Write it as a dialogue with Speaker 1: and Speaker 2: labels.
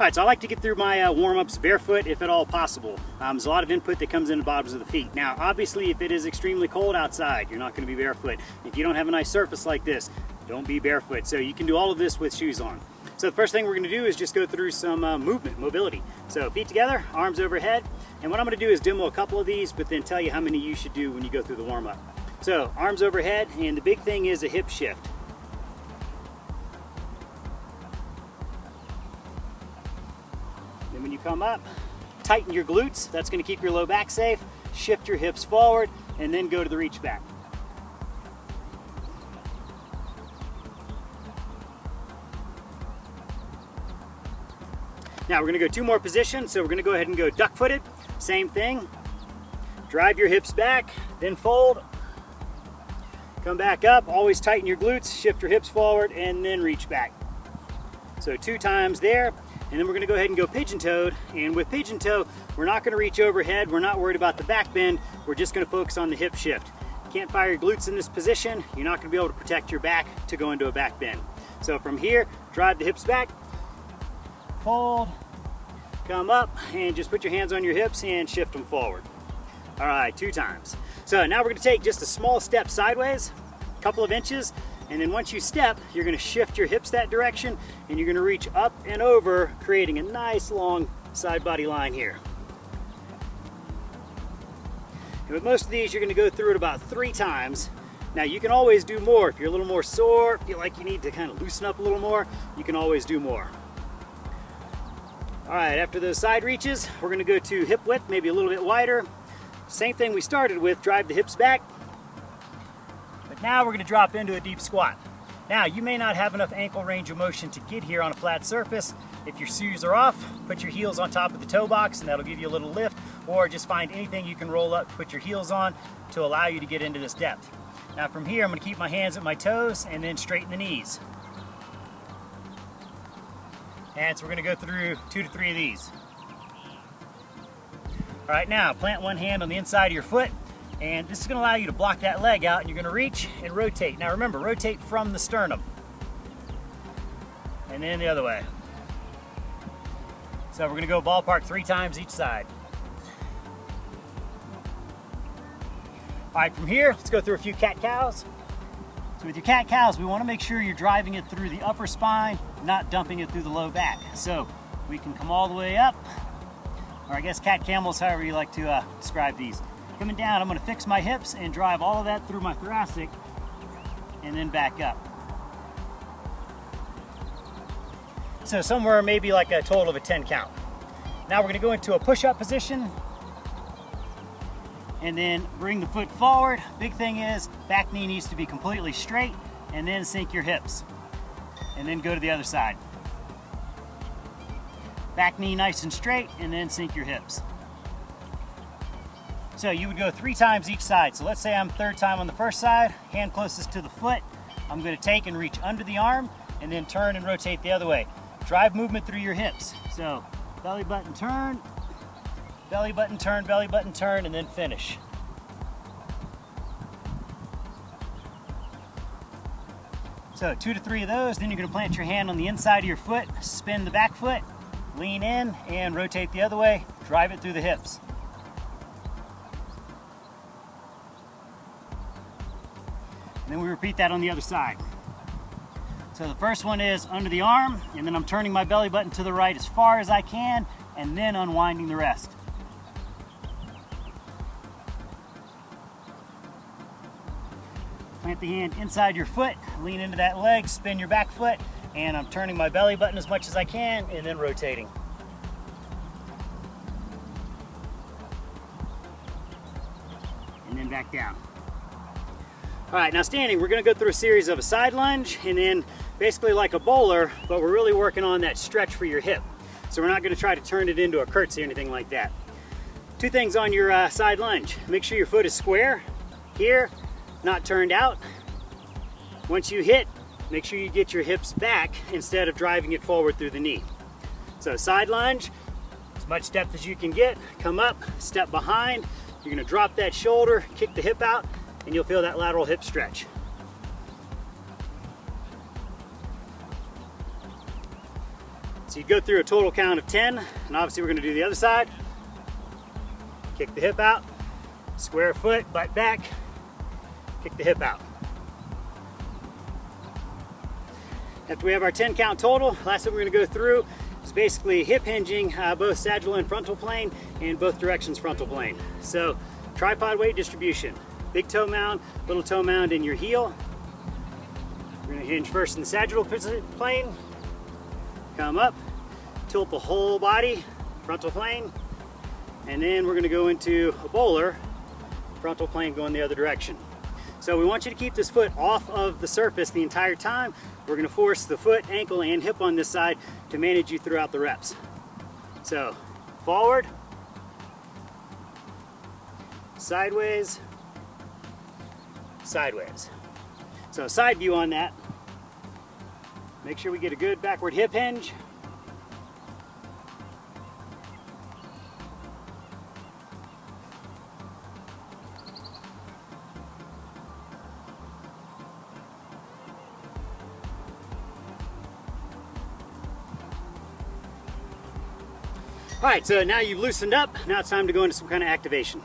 Speaker 1: Alright, so I like to get through my warm-ups barefoot if at all possible. There's a lot of input that comes in the bottoms of the feet. Now, obviously, if it is extremely cold outside, you're not going to be barefoot. If you don't have a nice surface like this, don't be barefoot. So you can do all of this with shoes on. So the first thing we're going to do is just go through some mobility. So feet together, arms overhead. And what I'm going to do is demo a couple of these, but then tell you how many you should do when you go through the warm-up. So arms overhead, and the big thing is a hip shift. Then when you come up, tighten your glutes. That's going to keep your low back safe. Shift your hips forward, and then go to the reach back. Now we're going to go two more positions, so we're going to go ahead and go duck-footed. Same thing. Drive your hips back, then fold. Come back up, always tighten your glutes, shift your hips forward, and then reach back. So 2 times there, and then we're going to go ahead and go pigeon-toed. And with pigeon-toe, we're not going to reach overhead. We're not worried about the back bend. We're just going to focus on the hip shift. Can't fire your glutes in this position. You're not going to be able to protect your back to go into a back bend. So from here, drive the hips back, fold, come up, and just put your hands on your hips and shift them forward. All right, 2 times. So now we're going to take just a small step sideways, a couple of inches, and then once you step, you're going to shift your hips that direction, and you're going to reach up and over, creating a nice long side body line here. And with most of these, you're going to go through it about 3 times. Now you can always do more. If you're a little more sore, feel like you need to kind of loosen up a little more, you can always do more. All right, after those side reaches, we're going to go to hip width, maybe a little bit wider. Same thing we started with, drive the hips back. But now we're going to drop into a deep squat. Now, you may not have enough ankle range of motion to get here on a flat surface. If your shoes are off, put your heels on top of the toe box and that'll give you a little lift, or just find anything you can roll up, put your heels on to allow you to get into this depth. Now from here, I'm going to keep my hands at my toes and then straighten the knees. And so we're going to go through 2 to 3 of these. All right, now plant one hand on the inside of your foot, and this is going to allow you to block that leg out, and you're going to reach and rotate. Now remember, rotate from the sternum. And then the other way. So we're going to go ballpark 3 times each side. All right, from here, let's go through a few cat-cows. So with your cat-cows, we want to make sure you're driving it through the upper spine, not dumping it through the low back. So we can come all the way up, or I guess cat-camels, however you like to describe these. Coming down, I'm going to fix my hips and drive all of that through my thoracic, and then back up. So somewhere maybe like a total of a 10 count. Now we're going to go into a push-up position, and then bring the foot forward. Big thing is, back knee needs to be completely straight, and then sink your hips. And then go to the other side. Back knee nice and straight, and then sink your hips. So you would go 3 times each side. So let's say I'm 3rd time on the first side, hand closest to the foot. I'm going to take and reach under the arm, and then turn and rotate the other way. Drive movement through your hips. So belly button turn, belly button turn, and then finish. So 2 to 3 of those, then you're going to plant your hand on the inside of your foot, spin the back foot, lean in, and rotate the other way, drive it through the hips. And then we repeat that on the other side. So the first one is under the arm, and then I'm turning my belly button to the right as far as I can, and then unwinding the rest. Plant the hand inside your foot, lean into that leg, spin your back foot, and I'm turning my belly button as much as I can, and then rotating. And then back down. All right, now standing, we're gonna go through a series of a side lunge, and then basically like a bowler, but we're really working on that stretch for your hip. So we're not gonna try to turn it into a curtsy or anything like that. 2 things on your side lunge. Make sure your foot is square here, not turned out. Once you hit, make sure you get your hips back instead of driving it forward through the knee. So side lunge, as much depth as you can get, come up, step behind. You're gonna drop that shoulder, kick the hip out, and you'll feel that lateral hip stretch. So you go through a total count of 10, and obviously we're going to do the other side. Kick the hip out, square foot, butt back, kick the hip out. After we have our 10 count total, last thing we're going to go through is basically hip hinging both sagittal and frontal plane, and both directions frontal plane. So tripod weight distribution, big toe mound, little toe mound in your heel. We're going to hinge first in the sagittal plane, come up, tilt the whole body, frontal plane, and then we're going to go into a bowler, frontal plane going the other direction. So we want you to keep this foot off of the surface the entire time. We're going to force the foot, ankle, and hip on this side to manage you throughout the reps. So forward, sideways, sideways. So side view on that. Make sure we get a good backward hip hinge. All right, so now you've loosened up. Now it's time to go into some kind of activation.